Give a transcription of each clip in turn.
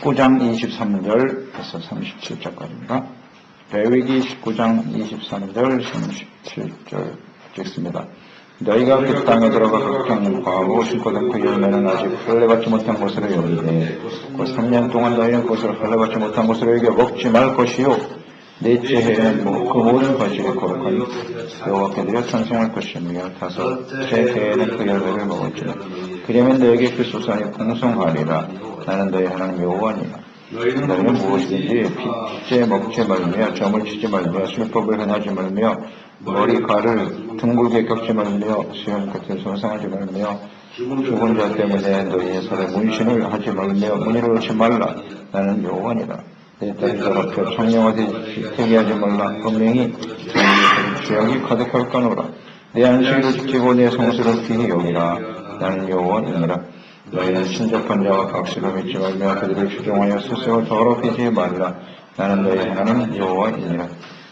19장 23절에서 37절까지입니다. 레위기 19장 23절 37절 읽습니다. 너희가 그 땅에 들어가 각종 과하고 심고된 그 열매는 아직 할례받지 못한 것으로 여기되 그 3년 동안 너희는 그것을 할례받지 못한 것으로 여겨 먹지 말 것이요 넷째 해에는 그 모든 것이 거룩한 여호와께 드려 찬송할 것이며 다섯째 해에는 그 열매를 먹을지라. 그러면 너에게 그 수산이 풍성하리라. 나는 너희 하나님 여호와니라. 너희는 무엇이든지 핏째 먹지 말며 점을 치지 말며 술법을 행하지 말며 머리칼을 둥글게 꺾지 말며 수염 끝을 손상하지 말며 죽은 자 때문에 너희의 살에 문신을 하지 말며 무늬를 놓지 말라. 나는 여호와니라. 내 딸이 더럽혀 청령하되 되게 하지 말라. 분명히 죄악이 가득할까노라. 내 안식일을 지키고 내 성수를 귀히 여기라. 나는 여호와니라. 너희는 신접한 자와 각시를 믿지 말며 그들을 추종하여 스스로 더럽히지 말라. 나는 너희 하나님 여호와이니라.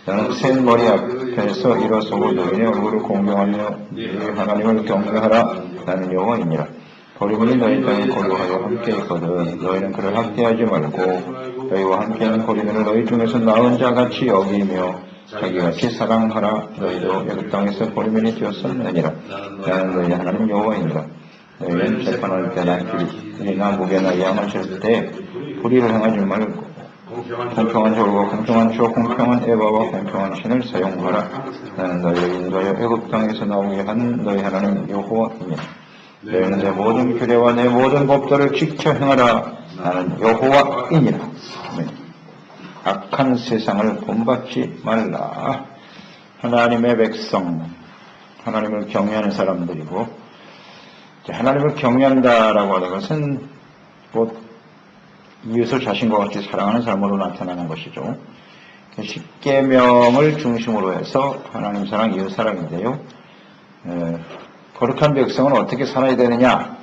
나는 센 머리 앞에서 일어서고 너희의 얼굴을 공경하며 너희 하나님을 경배하라. 나는 여호와이니라. 거리분이 너희 땅에 거류하여 함께 있거든 너희는 그를 학대하지 말고 너희와 함께하는 거리분을 너희 중에서 나은 자같이 여기며 자기같이 사랑하라. 너희도 애굽 땅에서 거리분이 되었었느니라. 나는 너희 하나님 여호와이니라. 너희는 재판할 때나 길이나 무게나 양을 잴 때 불의를 행하지 말고 공평한 저울과 공평한 조, 공평한 에바와 공평한 신을 사용하라. 나는 너희를 인도하여 애굽 땅에서 나오게 한 너희 하나님 여호와이니라. 너희는 내 모든 규례와 내 모든 법도를 지켜 행하라. 나는 여호와이니라. 악한 세상을 본받지 말라. 하나님의 백성, 하나님을 경외하는 사람들이고, 하나님을 경외한다라고 하는 것은 곧 이웃을 자신과 같이 사랑하는 삶으로 나타나는 것이죠. 십계명을 중심으로 해서 하나님 사랑, 이웃 사랑인데요. 거룩한 백성은 어떻게 살아야 되느냐?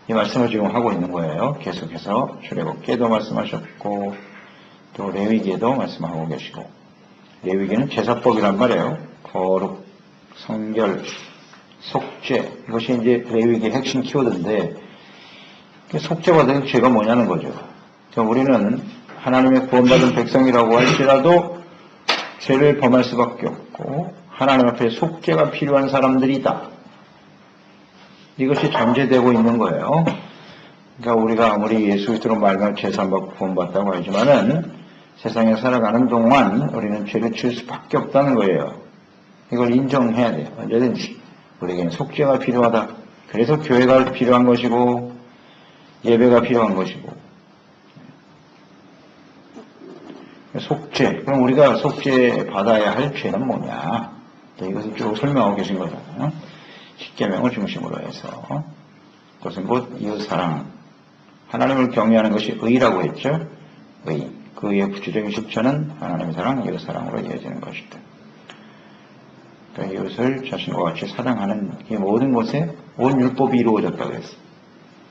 이 말씀을 지금 하고 있는 거예요. 계속해서 출애굽기에도 말씀하셨고 또 레위기에도 말씀하고 계시고, 레위기는 제사법이란 말이에요. 거룩, 성결, 속죄, 이것이 이제 레위기의 핵심 키워드인데, 속죄받은 죄가 뭐냐는 거죠. 우리는 하나님의 구원받은 백성이라고 할지라도 죄를 범할 수밖에 없고 하나님 앞에 속죄가 필요한 사람들이다. 이것이 전제되고 있는 거예요. 그러니까 우리가 아무리 예수 그리스도로 말하면 죄산받고 구원받다고 하지만은 세상에 살아가는 동안 우리는 죄를 지을 수밖에 없다는 거예요. 이걸 인정해야 돼요. 언제든지 우리에게는 속죄가 필요하다. 그래서 교회가 필요한 것이고 예배가 필요한 것이고. 속죄. 그럼 우리가 속죄 받아야 할 죄는 뭐냐? 이것을 쭉 설명하고 계신 거잖아요. 십계명을 중심으로 해서. 그것은 곧 이웃사랑. 하나님을 경외하는 것이 의라고 했죠. 의. 그 의의 구체적인 실천은 하나님의 사랑, 이웃사랑으로 이어지는 것이다. 그러니까 이웃을 자신과 같이 사랑하는 이 모든 것에 온 율법이 이루어졌다고 했어요.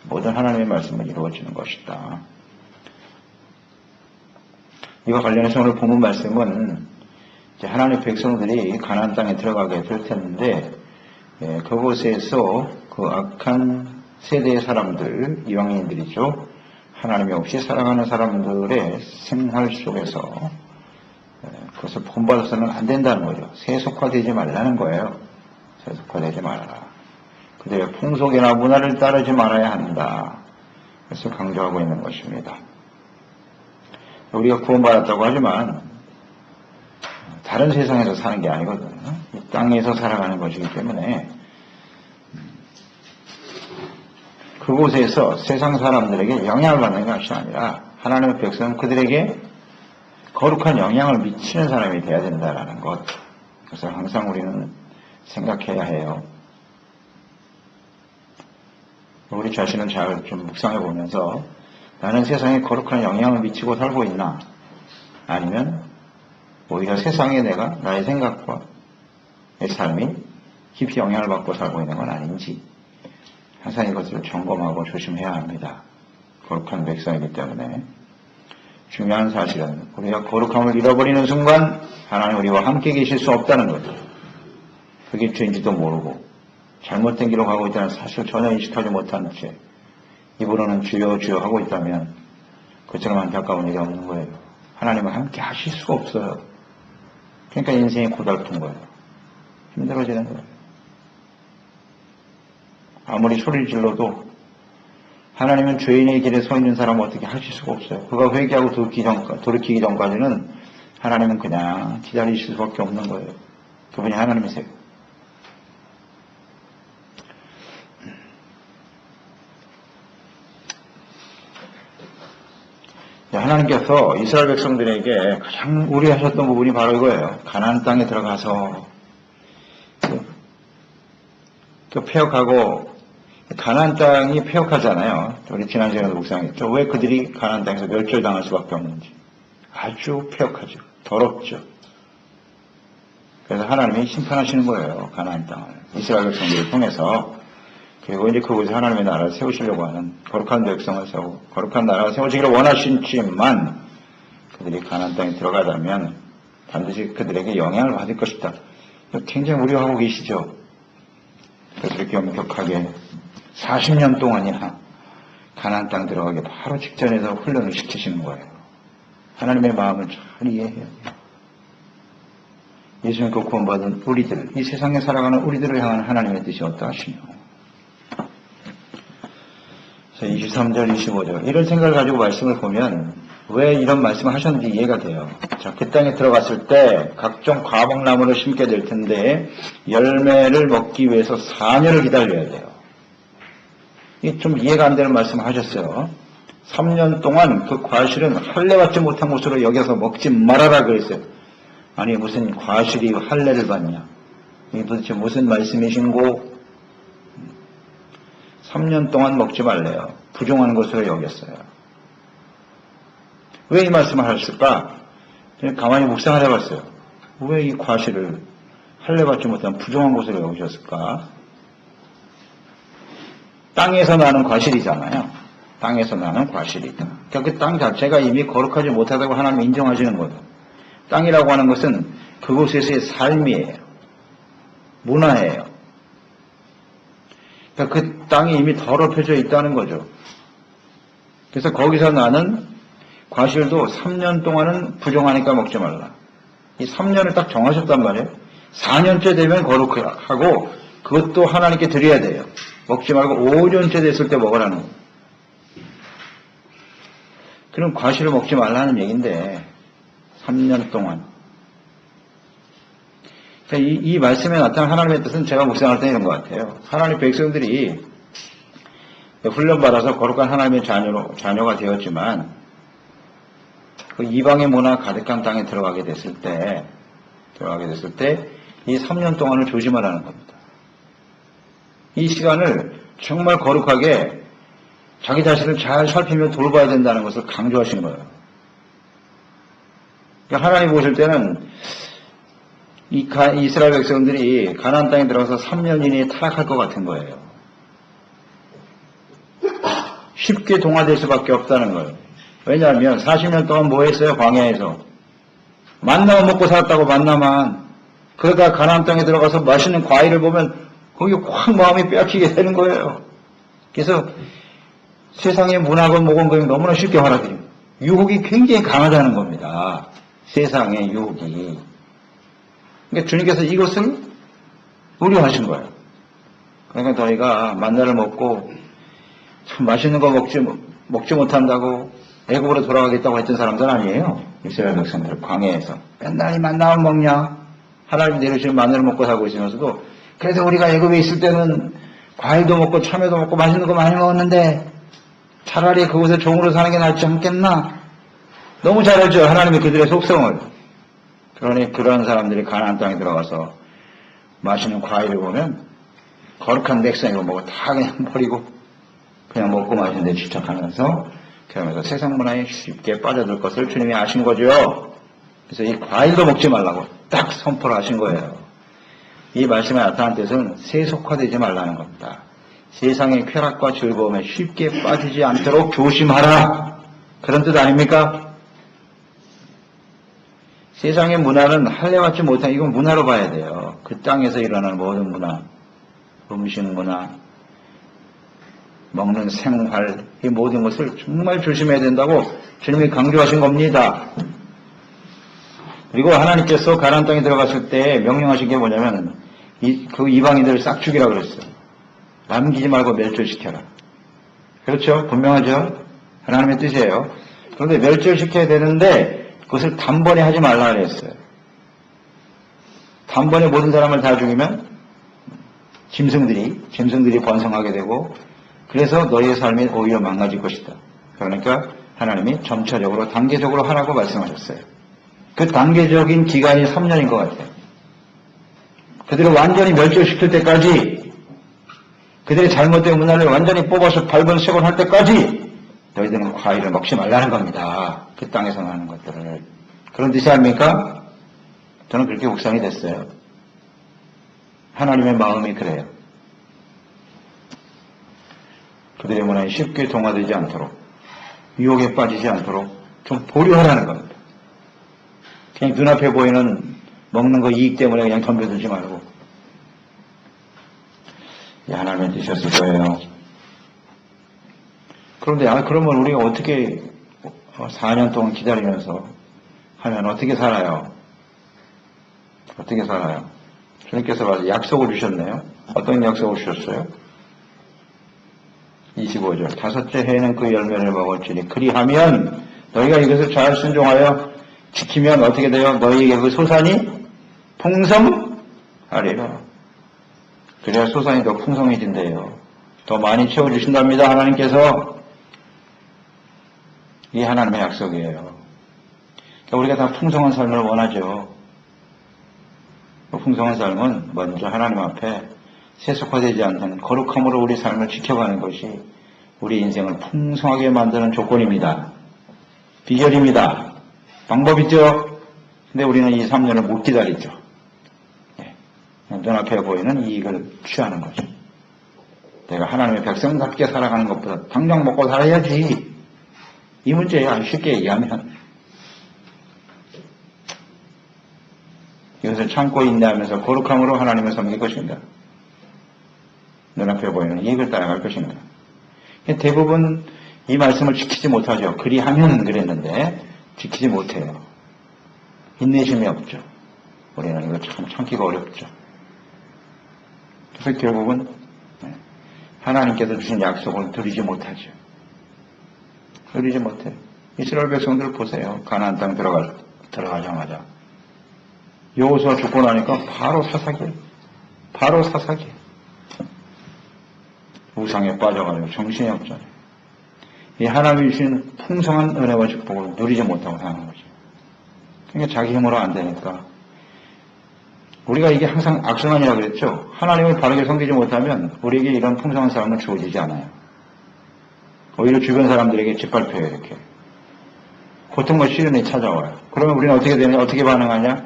모든 하나님의 말씀은 이루어지는 것이다. 이와 관련해서 오늘 본문 말씀은 이제 하나님의 백성들이 가나안 땅에 들어가게 될 텐데, 그곳에서 그 악한 세대의 사람들, 이방인들이죠. 하나님이 없이 살아가는 사람들의 생활 속에서 그것을 본받아서는 안 된다는 거죠. 세속화되지 말라는 거예요. 세속화되지 말아라. 그들의 풍속이나 문화를 따르지 말아야 한다. 그래서 강조하고 있는 것입니다. 우리가 구원받았다고 하지만 다른 세상에서 사는 게 아니거든요. 이 땅에서 살아가는 것이기 때문에 그곳에서 세상 사람들에게 영향을 받는 것이 아니라 하나님의 백성은 그들에게 거룩한 영향을 미치는 사람이 되어야 된다는 것. 그래서 항상 우리는 생각해야 해요. 우리 자신은 잘 좀 묵상해 보면서 나는 세상에 거룩한 영향을 미치고 살고 있나? 아니면 오히려 세상에 내가 나의 생각과 내 삶이 깊이 영향을 받고 살고 있는 건 아닌지 항상 이것을 점검하고 조심해야 합니다. 거룩한 백성이기 때문에. 중요한 사실은 우리가 거룩함을 잃어버리는 순간 하나님 우리와 함께 계실 수 없다는 거죠. 그게 죄인지도 모르고 잘못된 길로 가고 있다는 사실 전혀 인식하지 못한 채 입으로는 주여 주여 하고 있다면 그처럼 안타까운 일이 없는 거예요. 하나님은 함께 하실 수가 없어요. 그러니까 인생이 고달픈 거예요. 힘들어지는 거예요. 아무리 소리를 질러도 하나님은 죄인의 길에 서 있는 사람은 어떻게 하실 수가 없어요. 그가 회개하고 돌이키기 전까지는 하나님은 그냥 기다리실 수밖에 없는 거예요. 그분이 하나님이세요. 하나님께서 이스라엘 백성들에게 가장 우려하셨던 부분이 바로 이거예요. 가나안 땅에 들어가서 폐역하고, 가나안 땅이 폐역하잖아요. 우리 지난 시간에도 묵상했죠. 왜 그들이 가나안 땅에서 멸절당할 수밖에 없는지. 아주 폐역하죠. 더럽죠. 그래서 하나님이 심판하시는 거예요. 가나안 땅을. 이스라엘 백성들을 통해서. 그리고 이제 그곳에 하나님의 나라를 세우시려고 하는 거룩한 백성을 세우고 거룩한 나라가 세워지기를 원하시지만 그들이 가나안 땅에 들어가자면 반드시 그들에게 영향을 받을 것이다. 굉장히 우려하고 계시죠. 그래서 이렇게 엄격하게 40년 동안이나 가나안 땅 들어가기 바로 직전에서 훈련을 시키시는 거예요. 하나님의 마음을 잘 이해해야 돼요. 예수님께 구원받은 우리들, 이 세상에 살아가는 우리들을 향한 하나님의 뜻이 어떠하시며 23절, 25절 이런 생각을 가지고 말씀을 보면 왜 이런 말씀을 하셨는지 이해가 돼요. 자, 그 땅에 들어갔을 때 각종 과목나무를 심게 될 텐데 열매를 먹기 위해서 4년을 기다려야 돼요. 이게 좀 이해가 안 되는 말씀을 하셨어요. 3년 동안 그 과실은 할례받지 못한 것으로 여겨서 먹지 말아라 그랬어요. 아니 무슨 과실이 할례를 받냐. 이게 도대체 무슨 말씀이신고 3년 동안 먹지 말래요. 부정한 것으로 여겼어요. 왜 이 말씀을 하셨을까? 가만히 묵상을 해봤어요. 왜 이 과실을 할례받지 못한 부정한 것으로 여기셨을까? 땅에서 나는 과실이잖아요. 땅에서 나는 과실이다. 그러니까 그 땅 자체가 이미 거룩하지 못하다고 하나님 인정하시는 거예요. 땅이라고 하는 것은 그곳에서의 삶이에요. 문화예요. 그러니까 그 땅이 이미 더럽혀져 있다는 거죠. 그래서 거기서 나는 과실도 3년 동안은 부정하니까 먹지 말라. 이 3년을 딱 정하셨단 말이에요. 4년째 되면 거룩하고 그것도 하나님께 드려야 돼요. 먹지 말고 5년째 됐을 때 먹으라는 거예요. 그럼 과실을 먹지 말라는 얘기인데 3년 동안. 그러니까 이 말씀에 나타난 하나님의 뜻은 제가 묵상할 때 이런 것 같아요. 하나님 백성들이 훈련받아서 거룩한 하나님의 자녀가 되었지만 그 이방의 문화 가득한 땅에 들어가게 됐을 때 이 3년 동안을 조심하라는 겁니다. 이 시간을 정말 거룩하게 자기 자신을 잘 살피며 돌봐야 된다는 것을 강조하시는 거예요. 그러니까 하나님 보실 때는 이스라엘 백성들이 가나안 땅에 들어가서 3년 이내에 타락할 것 같은 거예요. 쉽게 동화될 수밖에 없다는 거예요. 왜냐하면 40년 동안 뭐 했어요? 광야에서. 만나만 먹고 살았다고 만나만. 그러다 가나안 땅에 들어가서 맛있는 과일을 보면 거기 확 마음이 빼앗기게 되는 거예요. 그래서 세상의 문학은 뭐건 그냥 너무나 쉽게 받아들여요. 유혹이 굉장히 강하다는 겁니다. 세상의 유혹이. 그러니까 주님께서 이것을 우려하신 거예요. 그러니까 저희가 만나를 먹고 참 맛있는 거 먹지 못한다고 애굽으로 돌아가겠다고 했던 사람들 아니에요. 이스라엘 백성들 광야에서 맨날 이 만나만 먹냐. 하나님 내려주신 마늘을 먹고 살고 있으면서도 그래서 우리가 애굽에 있을 때는 과일도 먹고 참외도 먹고 맛있는 거 많이 먹었는데 차라리 그곳에 종으로 사는 게 낫지 않겠나. 너무 잘 알죠. 하나님이 그들의 속성을. 그러니 그런 사람들이 가나안 땅에 들어가서 맛있는 과일을 보면 거룩한 백성이고 뭐고 다 그냥 버리고 그냥 먹고 마시는 데 집착하면서 그러면서 세상 문화에 쉽게 빠져들 것을 주님이 아신 거죠. 그래서 이 과일도 먹지 말라고 딱 선포를 하신 거예요. 이 말씀에 나타난 뜻은 세속화되지 말라는 겁니다. 세상의 쾌락과 즐거움에 쉽게 빠지지 않도록 조심하라. 그런 뜻 아닙니까? 세상의 문화는 할례받지 못한 이건 문화로 봐야 돼요. 그 땅에서 일어나는 모든 문화, 음식 문화, 먹는 생활, 이 모든 것을 정말 조심해야 된다고 주님이 강조하신 겁니다. 그리고 하나님께서 가나안 땅에 들어갔을 때 명령하신 게 뭐냐면 그 이방인들을 싹 죽이라 그랬어요. 남기지 말고 멸절시켜라. 그렇죠? 분명하죠? 하나님의 뜻이에요. 그런데 멸절시켜야 되는데 그것을 단번에 하지 말라 그랬어요. 단번에 모든 사람을 다 죽이면 짐승들이 번성하게 되고 그래서 너희의 삶이 오히려 망가질 것이다. 그러니까 하나님이 점차적으로 단계적으로 하라고 말씀하셨어요. 그 단계적인 기간이 3년인 것 같아요. 그들을 완전히 멸절시킬 때까지, 그들의 잘못된 문화를 완전히 뽑아서 발본색을 할 때까지 너희들은 과일을 먹지 말라는 겁니다. 그 땅에서 나는 것들을. 그런 뜻이 아닙니까? 저는 그렇게 묵상이 됐어요. 하나님의 마음이 그래요. 그들의 문화에 쉽게 동화되지 않도록, 유혹에 빠지지 않도록 좀 보류하라는 겁니다. 그냥 눈앞에 보이는 먹는 거 이익 때문에 그냥 덤벼들지 말고. 하나님의 뜻이었을 거예요. 그런데 그러면 우리가 어떻게 4년 동안 기다리면서 하면 어떻게 살아요? 어떻게 살아요? 주님께서 약속을 주셨네요. 어떤 약속을 주셨어요? 25절. 다섯째 해에는 그 열매를 먹을지니 그리하면 너희가 이것을 잘 순종하여 지키면 어떻게 돼요? 너희에게 그 소산이 풍성하리라. 그래야 소산이 더 풍성해진대요. 더 많이 채워주신답니다. 하나님께서. 이게 하나님의 약속이에요. 그러니까 우리가 다 풍성한 삶을 원하죠. 그 풍성한 삶은 먼저 하나님 앞에 세속화되지 않는 거룩함으로 우리 삶을 지켜가는 것이 우리 인생을 풍성하게 만드는 조건입니다. 비결입니다. 방법이죠. 근데 우리는 이 3년을 못 기다리죠. 눈앞에 보이는 이익을 취하는 거죠. 내가 하나님의 백성답게 살아가는 것보다 당장 먹고 살아야지. 이 문제야. 쉽게 얘기하면. 이것을 참고 인내하면서 거룩함으로 하나님을 섬길 것입니다. 눈앞에 보이는 이익을 따라갈 것입니다. 대부분 이 말씀을 지키지 못하죠. 그리하면 그랬는데 지키지 못해요. 인내심이 없죠. 우리는 이거 참 참기가 어렵죠. 그래서 결국은 하나님께서 주신 약속을 누리지 못하죠. 누리지 못해요. 이스라엘 백성들 보세요. 가나안 땅 들어가자마자 여호수아 죽고 나니까 바로 사사기예요. 바로 사사기예요. 우상에 빠져가지고 정신이 없잖아요. 이 하나님이 주신 풍성한 은혜와 축복을 누리지 못하고 사는 거죠. 그러니까 자기 힘으로 안 되니까. 우리가 이게 항상 악순환이라고 그랬죠. 하나님을 바르게 섬기지 못하면 우리에게 이런 풍성한 삶은 주어지지 않아요. 오히려 주변 사람들에게 짓밟혀요. 이렇게. 고통과 시련이 찾아와요. 그러면 우리는 어떻게 되냐? 어떻게 반응하냐?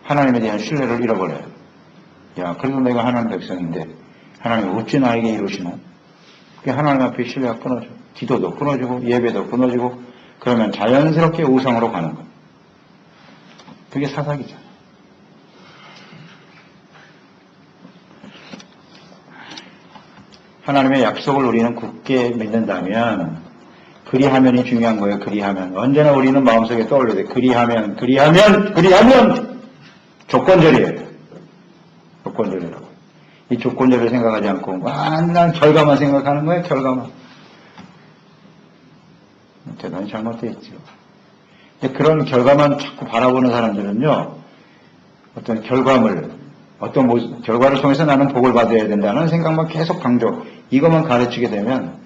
하나님에 대한 신뢰를 잃어버려요. 야, 그래도 내가 하나님 백성인데 하나님 어찌 나에게 이러시노? 그게 하나님 앞에 신뢰가 끊어져. 기도도 끊어지고 예배도 끊어지고 그러면 자연스럽게 우상으로 가는 거예요. 그게 사사기죠. 하나님의 약속을 우리는 굳게 믿는다면 그리하면이 중요한 거예요. 그리하면. 언제나 우리는 마음속에 떠올려야 돼요. 그리하면 조건절이에요. 조건절이라고. 이 조건절을 생각하지 않고 맨날 결과만 생각하는 거예요. 결과만. 대단히 잘못되어 있죠. 그런 결과만 자꾸 바라보는 사람들은요. 어떤 결과물, 결과를 통해서 나는 복을 받아야 된다는 생각만 계속 강조. 이것만 가르치게 되면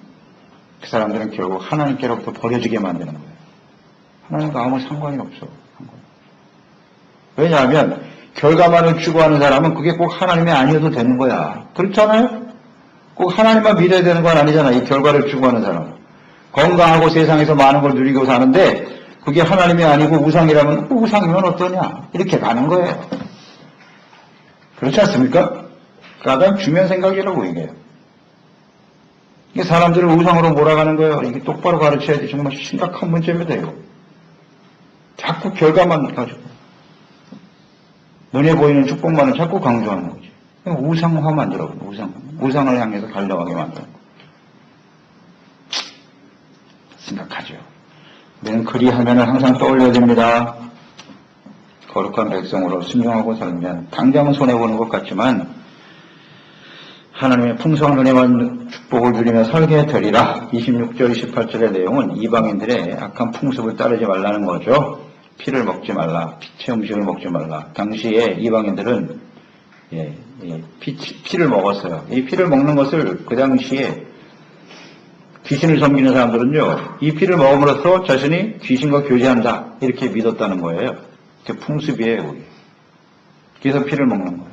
그 사람들은 결국 하나님께로부터 버려지게 만드는 거예요. 하나님과 아무 상관이 없어. 왜냐하면 결과만을 추구하는 사람은 그게 꼭 하나님이 아니어도 되는 거야. 그렇잖아요? 꼭 하나님만 믿어야 되는 건 아니잖아. 이 결과를 추구하는 사람은. 건강하고 세상에서 많은 걸 누리고 사는데 그게 하나님이 아니고 우상이라면 우상이면 어떠냐. 이렇게 가는 거예요. 그렇지 않습니까? 가장 중요한 생각이라고 얘기해요. 이게 사람들을 우상으로 몰아가는 거예요. 이게 똑바로 가르쳐야지. 정말 심각한 문제입니다. 이거. 자꾸 결과만 가지고 눈에 보이는 축복만을 자꾸 강조하는 거지. 우상화 만들어요. 우상을 향해서 달려가게 만드는 거예요. 생각하죠. 우리는 그리하면을 항상 떠올려야 됩니다. 거룩한 백성으로 순종하고 살면 당장은 손해보는 것 같지만 하나님의 풍성한 은혜와 축복을 누리며 살게 되리라. 26절 28절의 내용은 이방인들의 악한 풍습을 따르지 말라는 거죠. 피를 먹지 말라. 피체 음식을 먹지 말라. 당시에 이방인들은 피를 먹었어요. 이 피를 먹는 것을 그 당시에 귀신을 섬기는 사람들은요, 이 피를 먹음으로써 자신이 귀신과 교제한다 이렇게 믿었다는 거예요. 그 풍습이에요. 우리. 그래서 피를 먹는 거예요.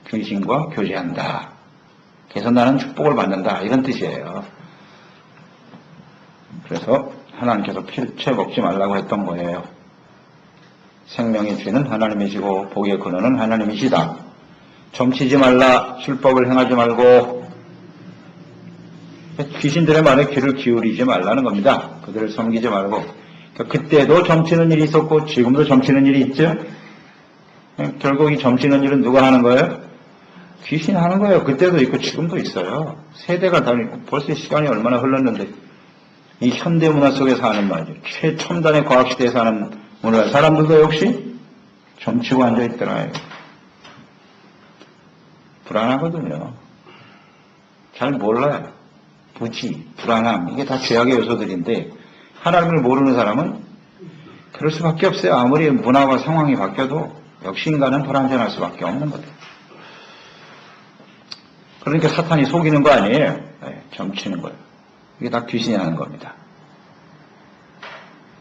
귀신과 교제한다. 그래서 나는 축복을 받는다 이런 뜻이에요. 그래서 하나님께서 피체 먹지 말라고 했던 거예요. 생명의 죄는 하나님이시고 복의 근원은 하나님이시다. 점치지 말라. 술법을 행하지 말고 귀신들의 말에 귀를 기울이지 말라는 겁니다. 그들을 섬기지 말고. 그때도 점치는 일이 있었고 지금도 점치는 일이 있죠. 결국 이 점치는 일은 누가 하는 거예요? 귀신이 하는 거예요. 그때도 있고 지금도 있어요. 세대가 다니고 벌써 시간이 얼마나 흘렀는데 이 현대문화 속에 사는 말이죠. 최첨단의 과학시대에 사는 문화 사람들도 역시 점치고 앉아있더라요. 불안하거든요. 잘 몰라요. 부지, 불안함 이게 다 죄악의 요소들인데 하나님을 모르는 사람은 그럴 수밖에 없어요. 아무리 문화와 상황이 바뀌어도 역시 인간은 불안전할 수밖에 없는 거죠. 그러니까 사탄이 속이는 거 아니에요. 점치는 거예요. 이게 다 귀신이 하는 겁니다.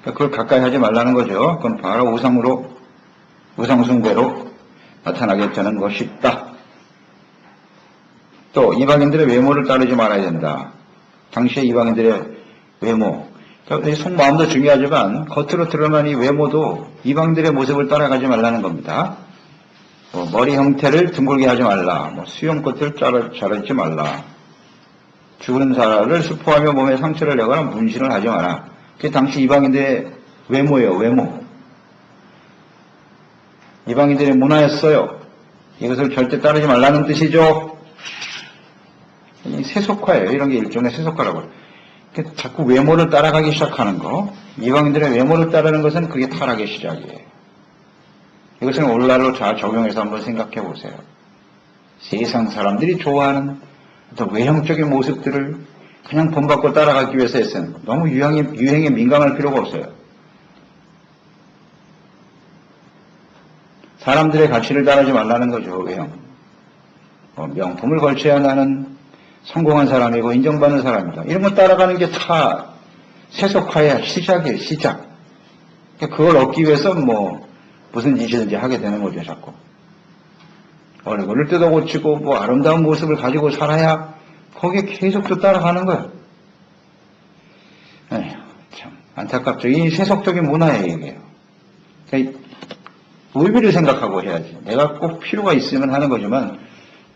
그걸 가까이 하지 말라는 거죠. 그건 바로 우상숭배로 나타나게 되는 것이다. 또 이방인들의 외모를 따르지 말아야 된다. 당시의 이방인들의 외모, 속마음도 중요하지만 겉으로 드러난 이 외모도 이방인들의 모습을 따라가지 말라는 겁니다. 머리 형태를 둥글게 하지 말라. 수염끝을 자르지 말라. 죽은 사람을 수포하며 몸에 상처를 내거나 문신을 하지 마라. 그게 당시 이방인들의 외모예요. 외모. 이방인들의 문화였어요. 이것을 절대 따르지 말라는 뜻이죠. 세속화예요. 이런 게 일종의 세속화라고 해요. 자꾸 외모를 따라가기 시작하는 거. 이방인들의 외모를 따르는 것은 그게 타락의 시작이에요. 이것은 오늘날로 잘 적용해서 한번 생각해 보세요. 세상 사람들이 좋아하는 어떤 외형적인 모습들을 그냥 본받고 따라가기 위해서 했어요. 너무 유행에 민감할 필요가 없어요. 사람들의 가치를 따르지 말라는 거죠. 외형. 명품을 걸쳐야 나는 성공한 사람이고 인정받는 사람이다. 이런 거 따라가는 게 다 세속화의 시작이에요. 시작. 그걸 얻기 위해서 무슨 짓이든지 하게 되는 거죠. 자꾸. 얼굴을 뜯어 고치고 아름다운 모습을 가지고 살아야 거기에 계속 또 따라가는 거예요. 에휴, 참 안타깝죠. 이 세속적인 문화예요. 이게. 그러니까 의미를 생각하고 해야지. 내가 꼭 필요가 있으면 하는 거지만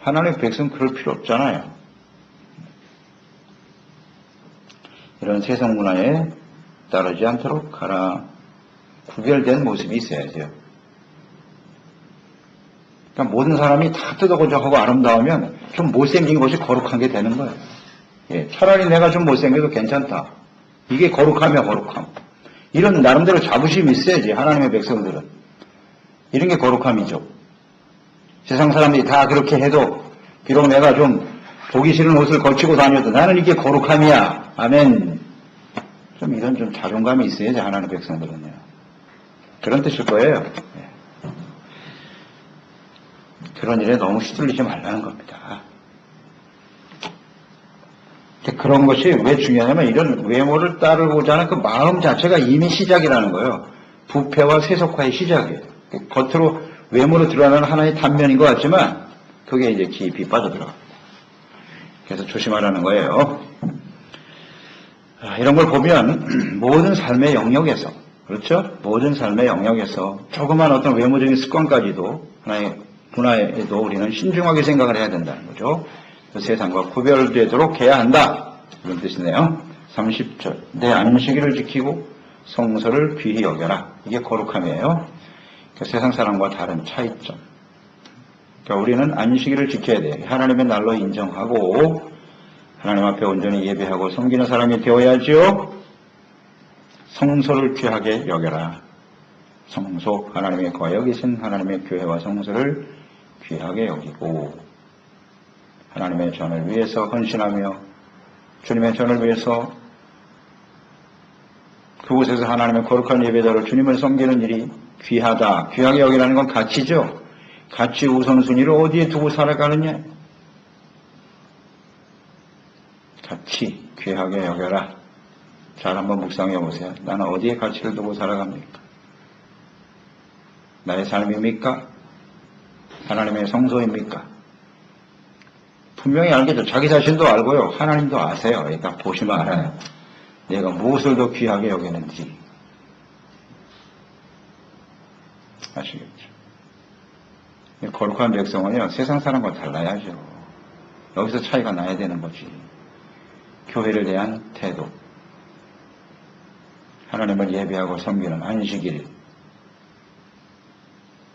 하나님의 백성은 그럴 필요 없잖아요. 이런 세상 문화에 따르지 않도록 하라. 구별된 모습이 있어야죠. 그러니까 모든 사람이 다 뜯어고쳐하고 아름다우면 좀 못생긴 것이 거룩한 게 되는 거예요. 차라리 내가 좀 못생겨도 괜찮다. 이게 거룩하며 거룩함. 이런 나름대로 자부심이 있어야지. 하나님의 백성들은. 이런 게 거룩함이죠. 세상 사람들이 다 그렇게 해도 비록 내가 좀 보기 싫은 옷을 걸치고 다녀도 나는 이게 거룩함이야. 아멘. 좀 이런 좀 자존감이 있어야지. 하나님의 백성들은요. 그런 뜻일 거예요. 그런 일에 너무 휘둘리지 말라는 겁니다. 그런 것이 왜 중요하냐면 이런 외모를 따르고자 하는 그 마음 자체가 이미 시작이라는 거예요. 부패와 세속화의 시작이에요. 겉으로 외모로 드러나는 하나의 단면인 것 같지만 그게 이제 깊이 빠져들어갑니다. 그래서 조심하라는 거예요. 이런 걸 보면 모든 삶의 영역에서, 그렇죠? 모든 삶의 영역에서 조그만 어떤 외모적인 습관까지도 하나의 문화에도 우리는 신중하게 생각을 해야 된다는 거죠. 그 세상과 구별되도록 해야 한다. 이런 뜻이네요. 30절. 내 안식일을 지키고 성서를 귀히 여겨라. 이게 거룩함이에요. 그러니까 세상 사람과 다른 차이점. 그러니까 우리는 안식일을 지켜야 돼. 하나님의 날로 인정하고 하나님 앞에 온전히 예배하고 섬기는 사람이 되어야지요. 성소를 귀하게 여겨라. 성소, 하나님의 거여 계신 하나님의 교회와 성소를 귀하게 여기고 하나님의 전을 위해서 헌신하며 주님의 전을 위해서 그곳에서 하나님의 거룩한 예배자로 주님을 섬기는 일이 귀하다. 귀하게 여기라는 건 가치죠. 가치 우선순위를 어디에 두고 살아가느냐. 가치 귀하게 여겨라. 잘 한번 묵상해 보세요. 나는 어디에 가치를 두고 살아갑니까? 나의 삶입니까? 하나님의 성소입니까? 분명히 알겠죠. 자기 자신도 알고요. 하나님도 아세요. 그러니까 보시면 알아요. 내가 무엇을 더 귀하게 여기는지 아시겠죠? 거룩한 백성은요. 세상 사람과 달라야죠. 여기서 차이가 나야 되는 거지. 교회를 대한 태도, 하나님을 예배하고 섬기는 안식일,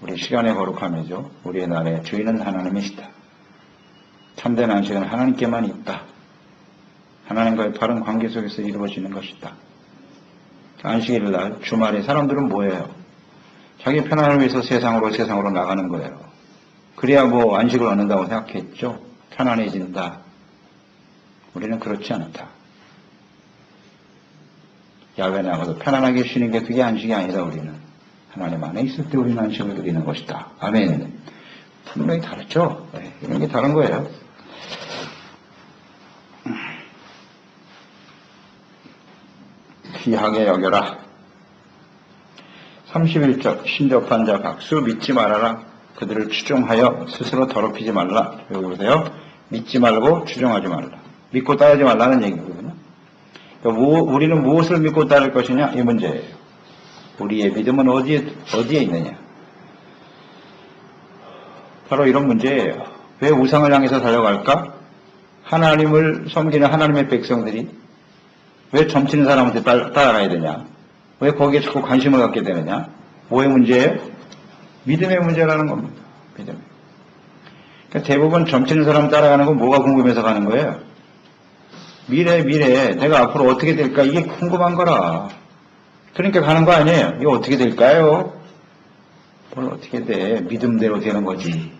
우리 시간의 거룩함이죠. 우리의 날의 주인은 하나님이시다. 참된 안식은 하나님께만 있다. 하나님과의 바른 관계 속에서 이루어지는 것이다. 안식일 날 주말에 사람들은 뭐예요? 자기 편안을 위해서 세상으로 나가는 거예요. 그래야 뭐 안식을 얻는다고 생각했죠. 편안해진다. 우리는 그렇지 않다. 야외 나가서 편안하게 쉬는 게 그게 안식이 아니다. 우리는 하나님 안에 있을 때 우리는 안식을 누리는 것이다. 아멘. 분명히 다르죠. 네, 이런 게 다른 거예요. 귀하게 여겨라. 31절 신접한 자 박수 믿지 말아라. 그들을 추종하여 스스로 더럽히지 말라. 여기 보세요. 믿지 말고 추종하지 말라. 믿고 따르지 말라는 얘기거든요. 우리는 무엇을 믿고 따를 것이냐 이 문제예요. 우리의 믿음은 어디에 있느냐. 바로 이런 문제예요. 왜 우상을 향해서 달려갈까? 하나님을 섬기는 하나님의 백성들이 왜 점치는 사람한테 따라가야 되냐? 왜 거기에 자꾸 관심을 갖게 되느냐? 뭐의 문제예요? 믿음의 문제라는 겁니다. 믿음. 그러니까 대부분 점치는 사람 따라가는 건 뭐가 궁금해서 가는 거예요? 미래, 내가 앞으로 어떻게 될까? 이게 궁금한 거라. 그러니까 가는 거 아니에요? 이거 어떻게 될까요? 뭘 어떻게 돼? 믿음대로 되는 거지.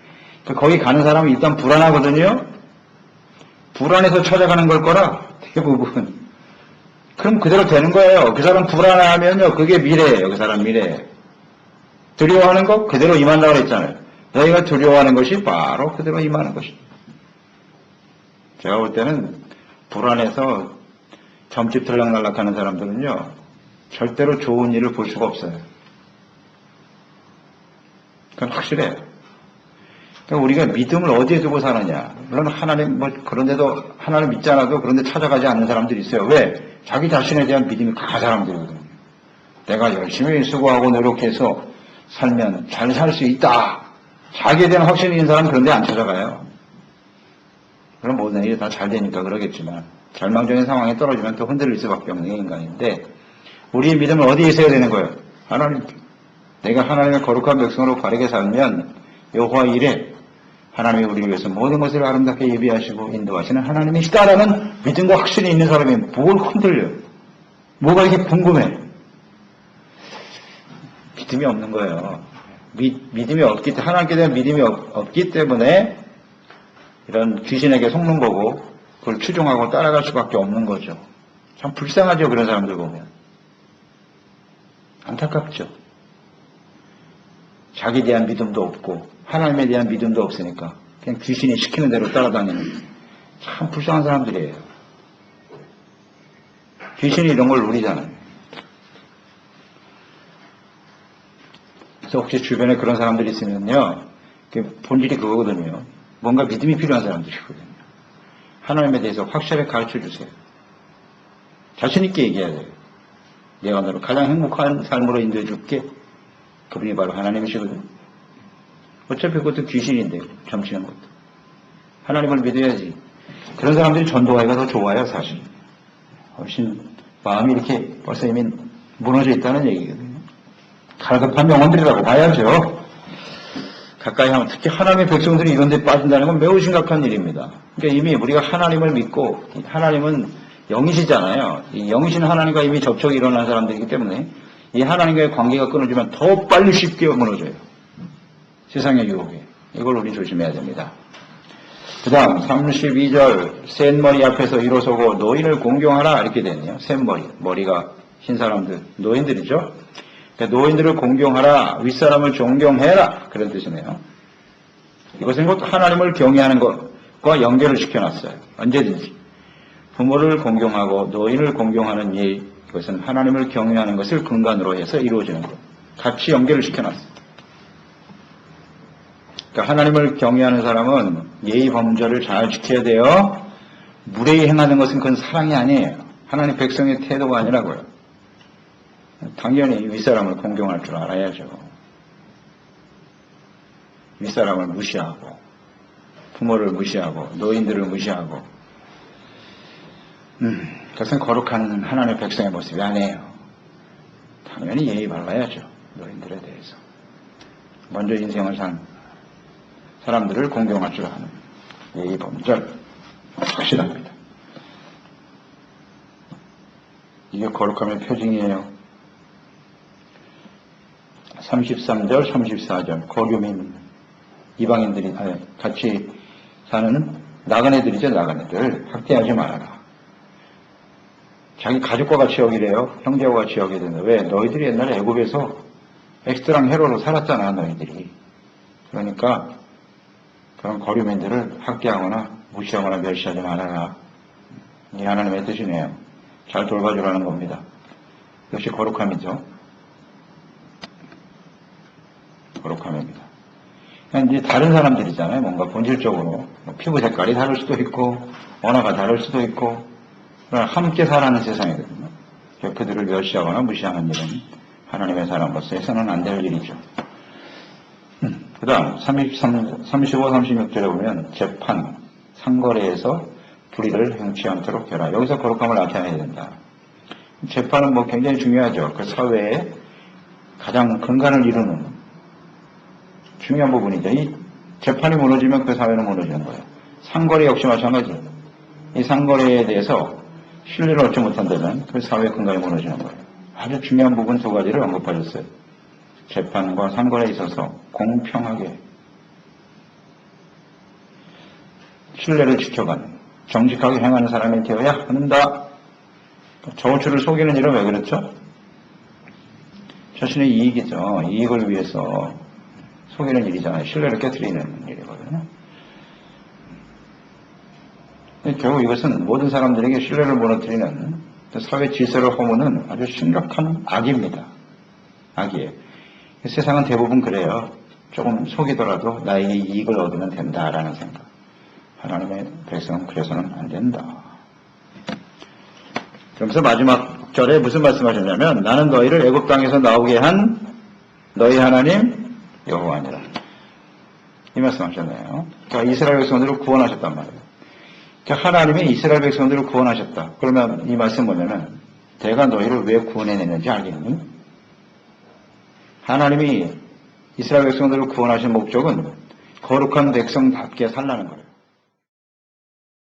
그러니까 거기 가는 사람은 일단 불안하거든요? 불안해서 찾아가는 걸 거라, 대부분. 그럼 그대로 되는 거예요. 그 사람 불안하면요, 그게 미래예요. 그 사람 미래. 두려워하는 거 그대로 임한다고 그랬잖아요. 너희가 두려워하는 것이 바로 그대로 임하는 것입니다. 제가 볼 때는 불안해서 점집 들락날락 하는 사람들은요, 절대로 좋은 일을 볼 수가 없어요. 그건 확실해요. 그러니까 우리가 믿음을 어디에 두고 사느냐. 물론 하나님, 그런데도, 하나님 믿지 않아도 그런데 찾아가지 않는 사람들이 있어요. 왜? 자기 자신에 대한 믿음이 강한 사람들이거든요. 내가 열심히 수고하고 노력해서 살면 잘 살 수 있다. 자기에 대한 확신이 있는 사람은 그런데 안 찾아가요. 그럼 모든 일이 다 잘 되니까 그러겠지만, 절망적인 상황에 떨어지면 또 흔들릴 수밖에 없는 인간인데, 우리의 믿음은 어디에 있어야 되는 거예요? 하나님. 내가 하나님의 거룩한 백성으로 바르게 살면, 여호와 이래 하나님이 우리를 위해서 모든 것을 아름답게 예비하시고 인도하시는 하나님이시다라는 믿음과 확신이 있는 사람이 뭘 흔들려요? 뭐가 이렇게 궁금해? 믿음이 없는 거예요. 믿음이 없기 때문에, 하나님께 대한 믿음이 없기 때문에 이런 귀신에게 속는 거고 그걸 추종하고 따라갈 수밖에 없는 거죠. 참 불쌍하죠. 그런 사람들 보면. 안타깝죠. 자기에 대한 믿음도 없고 하나님에 대한 믿음도 없으니까 그냥 귀신이 시키는 대로 따라다니는 참 불쌍한 사람들이에요. 귀신이 이런 걸 누리잖아요. 그래서 혹시 주변에 그런 사람들이 있으면요, 본질이 그거거든요. 뭔가 믿음이 필요한 사람들이거든요. 하나님에 대해서 확실하게 가르쳐 주세요. 자신 있게 얘기해야 돼요. 내가 너를 가장 행복한 삶으로 인도해 줄게. 그분이 바로 하나님이시거든요. 어차피 그것도 귀신인데, 점치는 것도. 하나님을 믿어야지. 그런 사람들이 전도하기가 더 좋아요, 사실. 훨씬 마음이 이렇게 벌써 이미 무너져 있다는 얘기거든요. 갈급한 영혼들이라고 봐야죠. 가까이 하면 특히 하나님의 백성들이 이런 데 빠진다는 건 매우 심각한 일입니다. 그러니까 이미 우리가 하나님을 믿고 하나님은 영이시잖아요. 이 영이신 하나님과 이미 접촉이 일어난 사람들이기 때문에 이 하나님과의 관계가 끊어지면 더 빨리 쉽게 무너져요. 세상의 유혹에. 이걸 우리 조심해야 됩니다. 그 다음 32절 센 머리 앞에서 일어서고 노인을 공경하라 이렇게 되네요. 센 머리. 머리가 흰 사람들. 노인들이죠. 그러니까 노인들을 공경하라. 윗사람을 존경해라. 그런 뜻이네요. 이것은 곧 하나님을 경외하는 것과 연결을 시켜놨어요. 언제든지. 부모를 공경하고 노인을 공경하는 일, 이것은 하나님을 경외하는 것을 근간으로 해서 이루어지는 것. 같이 연결을 시켜놨어요. 그러니까 하나님을 경외하는 사람은 예의 범절을 잘 지켜야 돼요. 무례히 행하는 것은 그건 사랑이 아니에요. 하나님 백성의 태도가 아니라고요. 당연히 윗사람을 공경할 줄 알아야죠. 윗사람을 무시하고 부모를 무시하고 노인들을 무시하고 그것은 거룩한 하나님의 백성의 모습이 아니에요. 당연히 예의 발라야죠. 노인들에 대해서. 먼저 인생을 산 사람들을 공경할 줄 아는 예의 범절 확실합니다. 이게 거룩함의 표징이에요. 33절, 34절 거류민 이방인들이 같이 사는 나그네들이죠. 나그네들 학대하지 말아라. 자기 가족과 같이 여기래요. 형제와 같이 여기야 된다. 왜? 너희들이 옛날에 애굽에서 엑스트랑 헤로로 살았잖아. 너희들이. 그러니까 그런 거류민들을 학대하거나 무시하거나 멸시하지 말아라. 이 하나님의 뜻이네요. 잘 돌봐주라는 겁니다. 역시 거룩함이죠. 거룩함입니다. 이제 다른 사람들이잖아요. 뭔가 본질적으로 피부 색깔이 다를 수도 있고 언어가 다를 수도 있고 함께 살아가는 세상이거든요. 그들을 멸시하거나 무시하는 일은 하나님의 사람으로서 해서는 안 될 일이죠. 그 다음 35, 36절에 보면 재판, 상거래에서 불의를 행치 않도록 해라. 여기서 거룩함을 나타내야 된다. 재판은 뭐 굉장히 중요하죠. 그 사회에 가장 근간을 이루는 중요한 부분이죠. 이 재판이 무너지면 그 사회는 무너지는 거예요. 상거래 역시 마찬가지. 이 상거래에 대해서 신뢰를 얻지 못한다면 그 사회의 근간이 무너지는 거예요. 아주 중요한 부분 두 가지를 언급하셨어요. 재판과 상거래에 있어서 공평하게 신뢰를 지켜가는 정직하게 행하는 사람이 되어야 한다. 저우추를 속이는 일은 왜 그렇죠? 자신의 이익이죠. 이익을 위해서 속이는 일이잖아요. 신뢰를 깨트리는 일이거든요. 결국 이것은 모든 사람들에게 신뢰를 무너뜨리는 사회 질서를 허무는 아주 심각한 악입니다. 악이에요. 세상은 대부분 그래요. 조금 속이더라도 나에게 이익을 얻으면 된다라는 생각. 하나님의 백성은 그래서는 안 된다. 그러면서 마지막 절에 무슨 말씀하셨냐면 나는 너희를 애굽 땅에서 나오게 한 너희 하나님 여호와니라. 이 말씀하셨네요. 그러니까 이스라엘 백성들을 구원하셨단 말이에요. 그러니까 하나님이 이스라엘 백성들을 구원하셨다. 그러면 이 말씀 뭐냐면 내가 너희를 왜 구원해냈는지 알겠니? 하나님이 이스라엘 백성들을 구원하신 목적은 거룩한 백성답게 살라는 거예요.